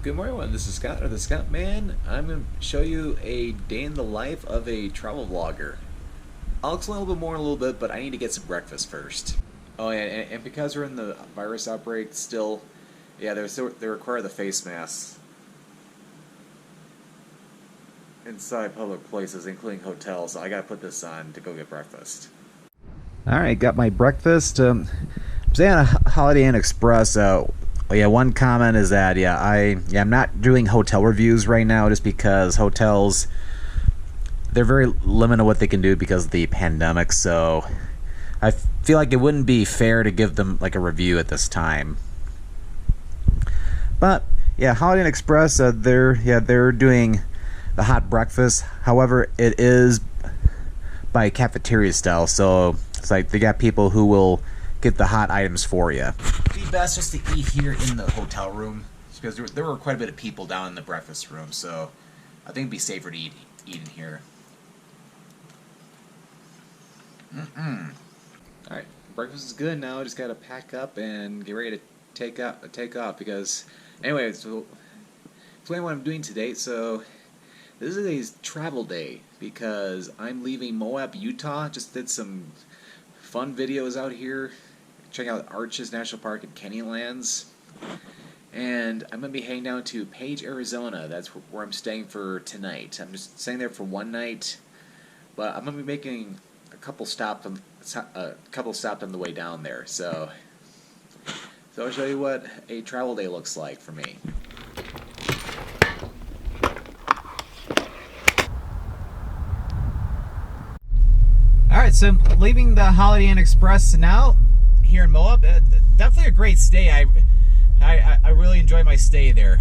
Good morning, everyone. This is Scott, or the Scott Man. I'm going to show you a day in the life of a travel vlogger. I'll explain a little bit more in a little bit, but I need to get some breakfast first. Oh, yeah, and because we're in the virus outbreak still, yeah, they require the face masks inside public places, including hotels. So I got to put this on to go get breakfast. All right, got my breakfast. I'm staying at a Holiday Inn Express. Yeah, one comment is that I'm not doing hotel reviews right now just because hotels, they're very limited what they can do because of the pandemic. So I feel like it wouldn't be fair to give them like a review at this time. But yeah, Holiday Inn Express, they're doing the hot breakfast. However, it is by cafeteria style, so it's like they got people who will get the hot items for you. It'd be best just to eat here in the hotel room because there were quite a bit of people down in the breakfast room, so I think it'd be safer to eat in here. Alright, breakfast is good now. I just gotta pack up and get ready to take off because anyway, so explain what I'm doing today. So this is a travel day because I'm leaving Moab, Utah. Just did some fun videos out here, checking out Arches National Park and Canyonlands, and I'm going to be heading down to Page, Arizona. That's where I'm staying for tonight. I'm just staying there for one night, but I'm going to be making a couple stops on the way down there. So I'll show you what a travel day looks like for me. Alright, so I'm leaving the Holiday Inn Express now here in Moab. Definitely a great stay. I really enjoy my stay there.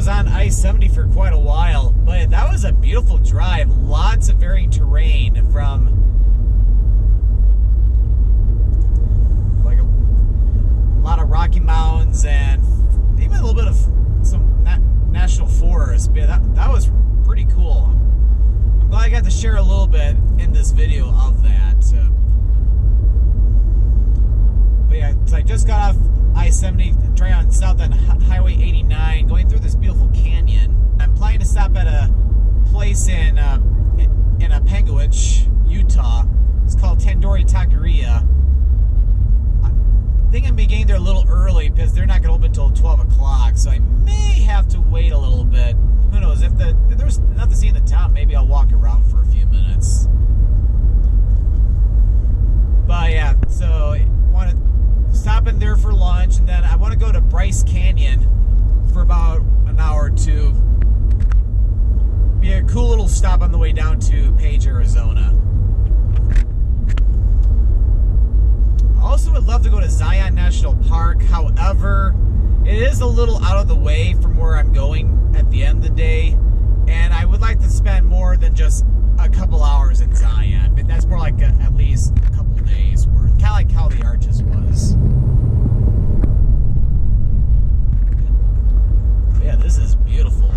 On I-70 for quite a while, but that was a beautiful drive. Lots of varying terrain, from like a lot of Rocky Mountains and even a little bit of some national forest. But that was pretty cool. I'm glad I got to share a little bit in this video of that. But yeah, so I just got off I-70, trying on south on Highway 89, going through this beautiful canyon. I'm planning to stop at a place in Panguitch, Utah. It's called Tandoori Taqueria. I think I'm beginning there a little early because they're not going to open until 12 o'clock, so I may have to wait a little bit. Who knows? If there's nothing to see in the town, maybe I'll walk around for a few minutes. But yeah, so I want to stop in there for lunch, and then I want to go to Bryce Canyon for about an hour or two. Be a cool little stop on the way down to Page, Arizona. I also would love to go to Zion National Park. However, it is a little out of the way from where I'm going at the end of the day, and I would like to spend more than just a couple hours in Zion. But that's more like at least a couple days worth, kind of like how the Arches was. Yeah, this is beautiful.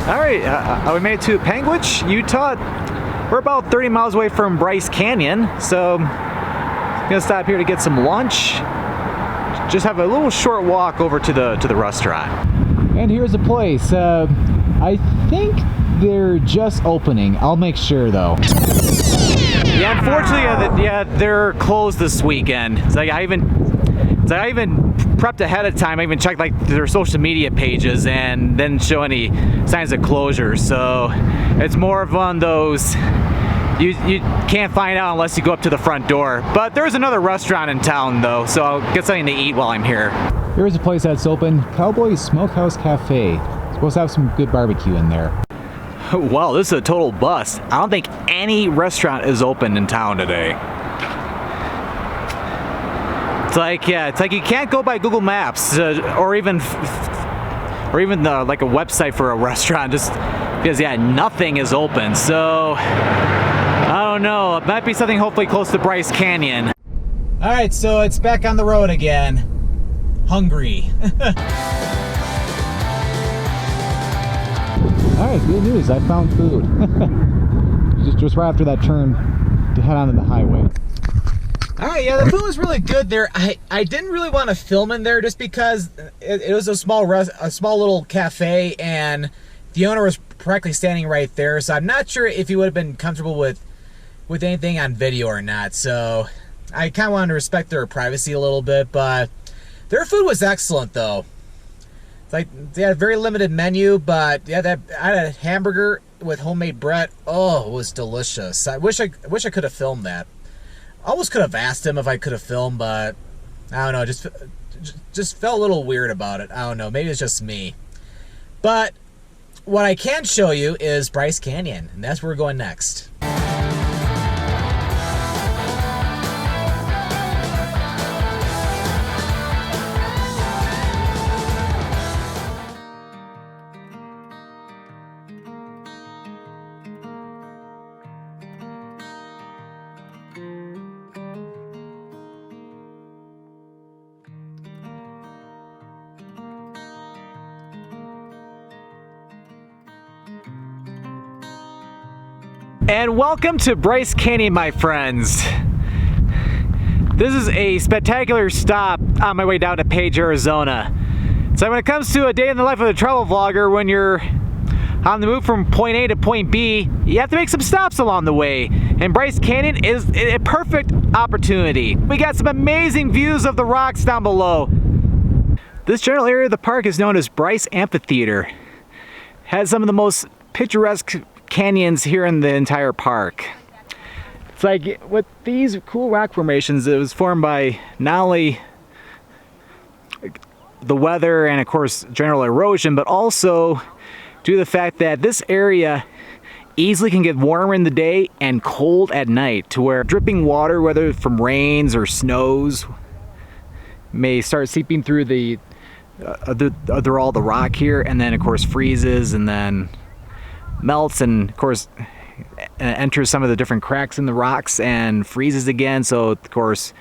Alright, we made it to Panguitch, Utah. We're about 30 miles away from Bryce Canyon, so I'm gonna stop here to get some lunch. Just have a little short walk over to the restaurant. And here's the place. I think they're just opening. I'll make sure though. Yeah, Yeah, unfortunately, yeah, they're closed this weekend. It's like I even prepped ahead of time. I even checked like their social media pages and didn't show any signs of closure. So it's more of one of those you can't find out unless you go up to the front door. But there's another restaurant in town though, so I'll get something to eat while I'm here. Here's a place that's open, Cowboy Smokehouse Cafe. It's supposed to have some good barbecue in there. Wow, this is a total bust. I don't think any restaurant is open in town today. It's like you can't go by Google Maps or even like a website for a restaurant just because nothing is open. So I don't know. It might be something hopefully close to Bryce Canyon. All right, so it's back on the road again. Hungry. All right, good news. I found food. just right after that turn to head onto the highway. All right, yeah, the food was really good there. I didn't really want to film in there just because it was a small little cafe and the owner was practically standing right there. So I'm not sure if he would have been comfortable with anything on video or not. So I kind of wanted to respect their privacy a little bit, but their food was excellent though. It's like they had a very limited menu, but yeah, I had a hamburger with homemade bread. Oh, it was delicious. I wish I could have filmed that. I almost could have asked him if I could have filmed, but I don't know. Just felt a little weird about it. I don't know. Maybe it's just me. But what I can show you is Bryce Canyon, and that's where we're going next. And welcome to Bryce Canyon, my friends. This is a spectacular stop on my way down to Page, Arizona. So when it comes to a day in the life of a travel vlogger, when you're on the move from point A to point B, you have to make some stops along the way. And Bryce Canyon is a perfect opportunity. We got some amazing views of the rocks down below. This general area of the park is known as Bryce Amphitheater. Has some of the most picturesque canyons here in the entire park. It's like with these cool rock formations, it was formed by not only the weather and of course general erosion, but also due to the fact that this area easily can get warmer in the day and cold at night, to where dripping water, whether from rains or snows, may start seeping through all the rock here, and then of course freezes and then melts, and of course enters some of the different cracks in the rocks and freezes again, so of course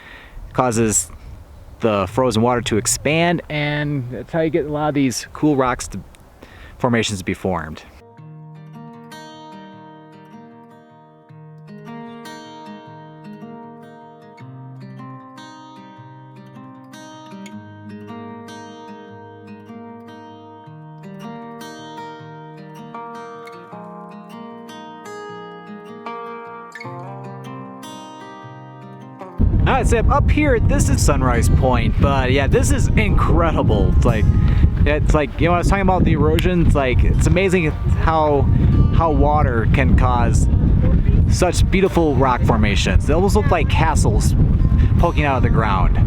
causes the frozen water to expand, and that's how you get a lot of these cool formations to be formed. Alright, so up here, this is Sunrise Point, but yeah, this is incredible. It's like, you know, I was talking about the erosion. It's amazing how water can cause such beautiful rock formations. They almost look like castles poking out of the ground.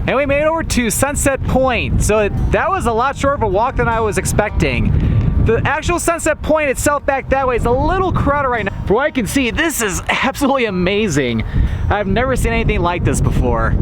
And we made it over to Sunset Point. So that was a lot shorter of a walk than I was expecting. The actual Sunset Point itself back that way is a little crowded right now. From what I can see, this is absolutely amazing. I've never seen anything like this before.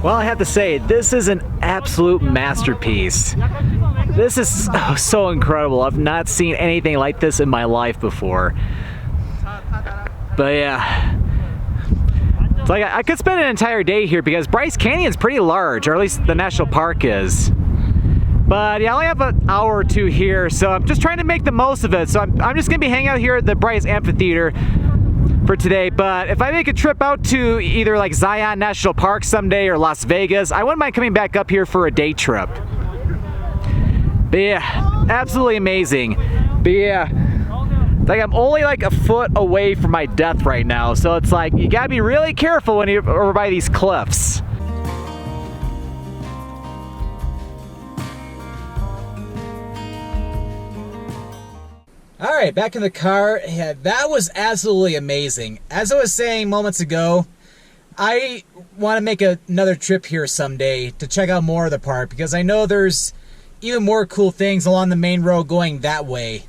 Well, I have to say, this is an absolute masterpiece. This is so incredible. I've not seen anything like this in my life before. But yeah, it's like I could spend an entire day here because Bryce Canyon's pretty large, or at least the national park is. But yeah, I only have an hour or two here, so I'm just trying to make the most of it. So I'm just gonna be hanging out here at the Bryce Amphitheater for today. But if I make a trip out to either like Zion National Park someday or Las Vegas, I wouldn't mind coming back up here for a day trip. But yeah, absolutely amazing. But yeah, like I'm only like a foot away from my death right now, so it's like you gotta be really careful when you're over by these cliffs. All right, back in the car. Yeah, that was absolutely amazing. As I was saying moments ago, I want to make another trip here someday to check out more of the park because I know there's even more cool things along the main road going that way.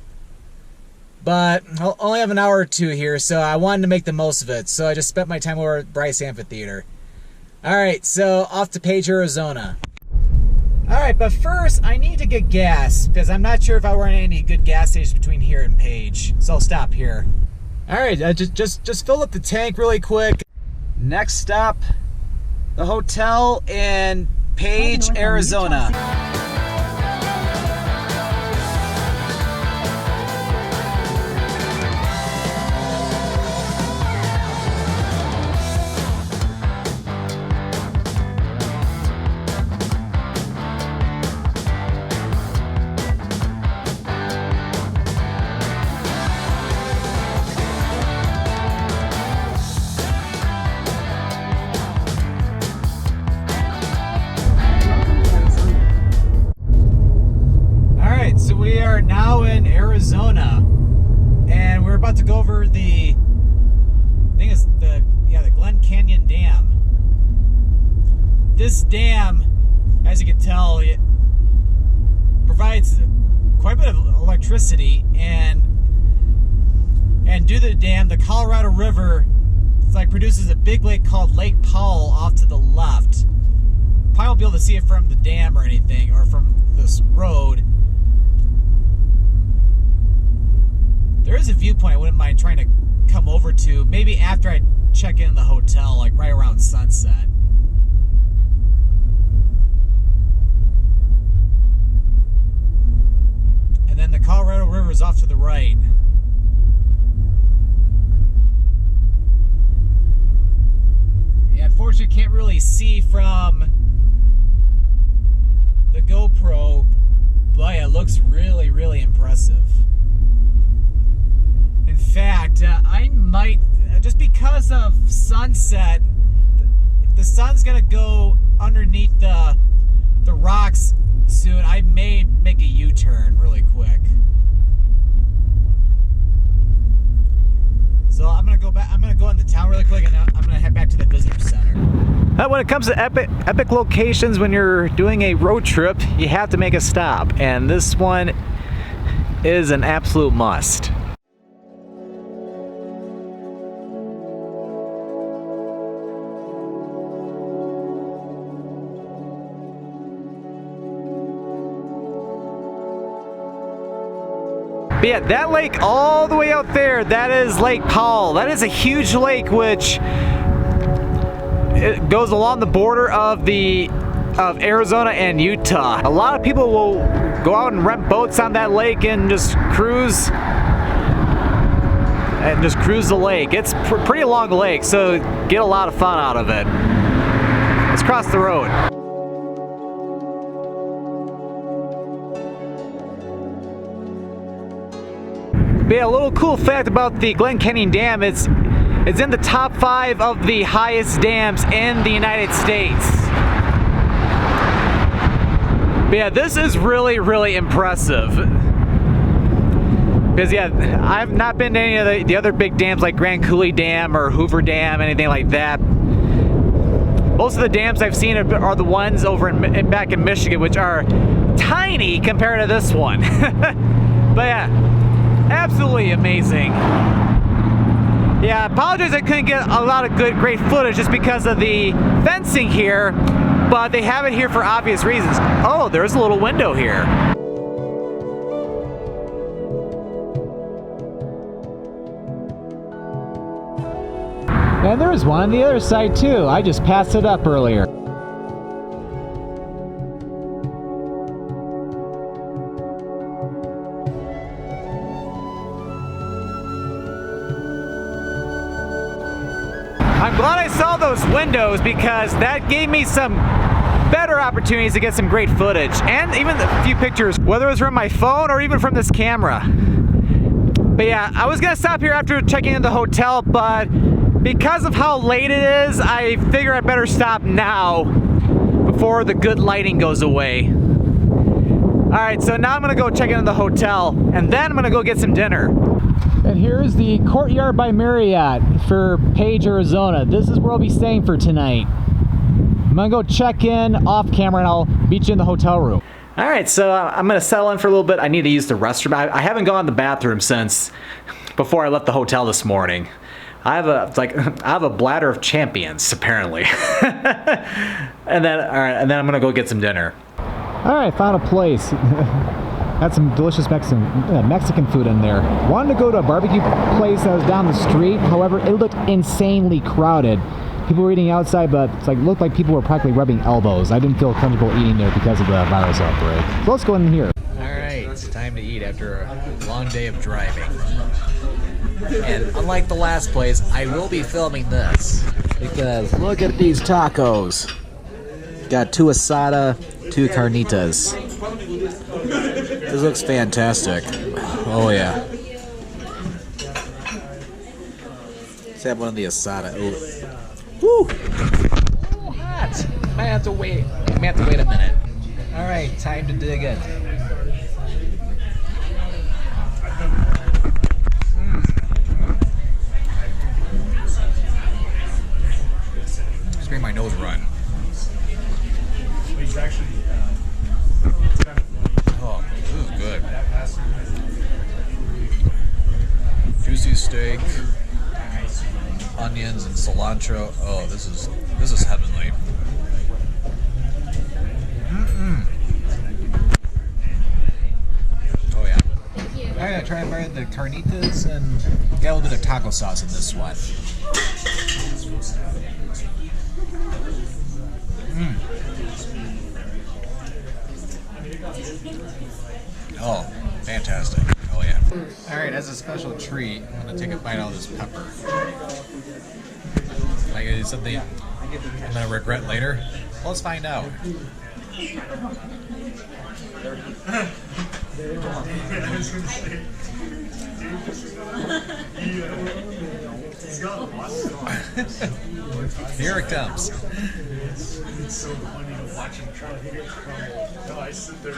But I'll only have an hour or two here, so I wanted to make the most of it. So I just spent my time over at Bryce Amphitheater. All right, so off to Page, Arizona. All right, but first I need to get gas because I'm not sure if I run any good gas stations between here and Page. So I'll stop here. All right, I just filled up the tank really quick. Next stop, the hotel in Page, Arizona. Now in Arizona, and we're about to go over the Glen Canyon Dam. This dam, as you can tell, it provides quite a bit of electricity, and due to the dam, the Colorado River produces a big lake called Lake Powell off to the left. Probably won't be able to see it from the dam or anything, or from this road. There is a viewpoint I wouldn't mind trying to come over to, maybe after I check in the hotel, like right around sunset. And then the Colorado River is off to the right. Yeah, unfortunately can't really see from the GoPro, but yeah, it looks really, really impressive. In fact, I might, just because of sunset, the sun's gonna go underneath the rocks soon. I may make a U-turn really quick. So I'm gonna go back. I'm gonna go into town really quick, and I'm gonna head back to the visitor center. When it comes to epic locations, when you're doing a road trip, you have to make a stop, and this one is an absolute must. But yeah, that lake all the way out there, that is Lake Powell. That is a huge lake which it goes along the border of Arizona and Utah. A lot of people will go out and rent boats on that lake and just cruise the lake. It's a pretty long lake, so get a lot of fun out of it. Let's cross the road. But yeah, a little cool fact about the Glen Canyon Dam, it's in the top 5 of the highest dams in the United States. But yeah, this is really, really impressive. Because yeah, I've not been to any of the other big dams like Grand Coulee Dam or Hoover Dam, anything like that. Most of the dams I've seen are the ones over back in Michigan, which are tiny compared to this one. But yeah, absolutely amazing. Yeah, I apologize I couldn't get a lot of great footage just because of the fencing here. but they have it here for obvious reasons. Oh, there's a little window here. And there's one on the other side too. I just passed it up earlier. I'm glad I saw those windows because that gave me some better opportunities to get some great footage and even a few pictures, whether it was from my phone or even from this camera. But yeah, I was gonna stop here after checking in the hotel, but because of how late it is, I figure I better stop now before the good lighting goes away. Alright, so now I'm gonna go check into the hotel and then I'm gonna go get some dinner. And here's the Courtyard by Marriott for Page, Arizona. This is where I'll be staying for tonight. I'm gonna go check in off camera and I'll meet you in the hotel room. Alright, so I'm gonna settle in for a little bit. I need to use the restroom. I haven't gone to the bathroom since before I left the hotel this morning. I have a bladder of champions, apparently. and then I'm gonna go get some dinner. Alright, found a place. Had some delicious Mexican food in there. Wanted to go to a barbecue place that was down the street. However, it looked insanely crowded. People were eating outside, but it looked like people were practically rubbing elbows. I didn't feel comfortable eating there because of the virus outbreak. So let's go in here. Alright, it's time to eat after a long day of driving. And unlike the last place, I will be filming this. Because look at these tacos. Got 2 asada, 2 carnitas. This looks fantastic. Oh yeah. Let's have one of the asada. Ooh. Woo! Oh, hot. Might have to wait a minute. Alright, time to dig in. Just made my nose run. Oh, this is good. Juicy steak, onions and cilantro. Oh, this is heavenly. Oh yeah. I'm gonna try and buy the carnitas and get a little bit of taco sauce in this one. Oh, fantastic. Oh yeah. Alright, as a special treat, I'm gonna take a bite out of this pepper. Like it's something I'm gonna regret later. Well, let's find out. Here it comes. It's so funny to watch him try to get from. I sit there.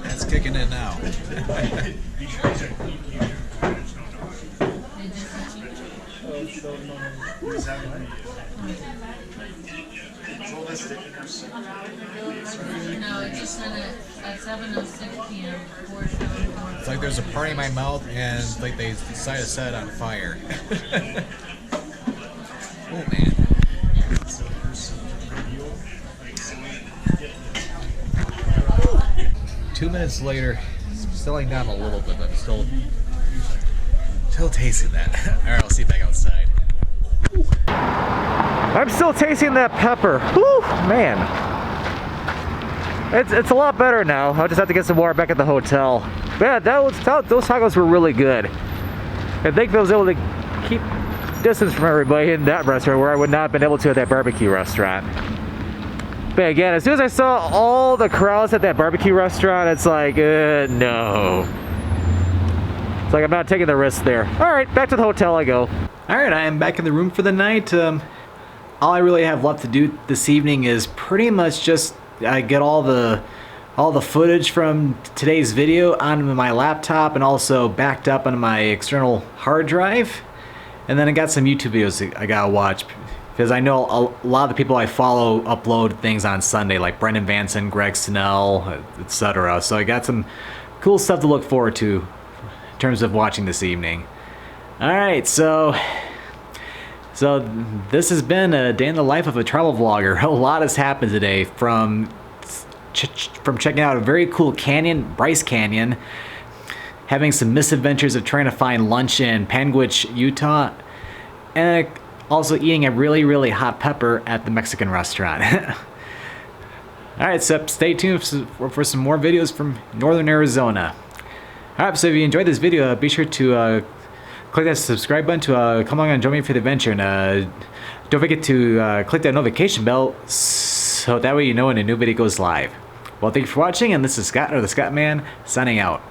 That's kicking in now. No, it just said it at 7:06 p.m. It's like there's a party in my mouth and like they decided to set it on fire. Oh man. 2 minutes later, it's settling down a little bit, but I'm still tasting that. Alright, I'll see you back outside. I'm still tasting that pepper. Whew, man. It's a lot better now. I'll just have to get some water back at the hotel. But yeah, those tacos were really good. I think I was able to keep distance from everybody in that restaurant where I would not have been able to at that barbecue restaurant. But again, as soon as I saw all the crowds at that barbecue restaurant, it's like, no. It's like I'm not taking the risk there. Alright, back to the hotel I go. Alright, I am back in the room for the night. All I really have left to do this evening is pretty much just get all the footage from today's video onto my laptop and also backed up onto my external hard drive. And then I got some YouTube videos I gotta watch. Because I know a lot of the people I follow upload things on Sunday, like Brendan Vanson, Greg Snell, etc. So I got some cool stuff to look forward to in terms of watching this evening. Alright, so So this has been a day in the life of a travel vlogger. A lot has happened today, from checking out a very cool canyon, Bryce Canyon, having some misadventures of trying to find lunch in Panguitch, Utah, and also eating a really, really hot pepper at the Mexican restaurant. Alright, so stay tuned for some more videos from northern Arizona. Alright, so if you enjoyed this video, be sure to click that subscribe button to come along and join me for the adventure. And don't forget to click that notification bell so that way you know when a new video goes live. Well, thank you for watching, and this is Scott, or the Scott Man, signing out.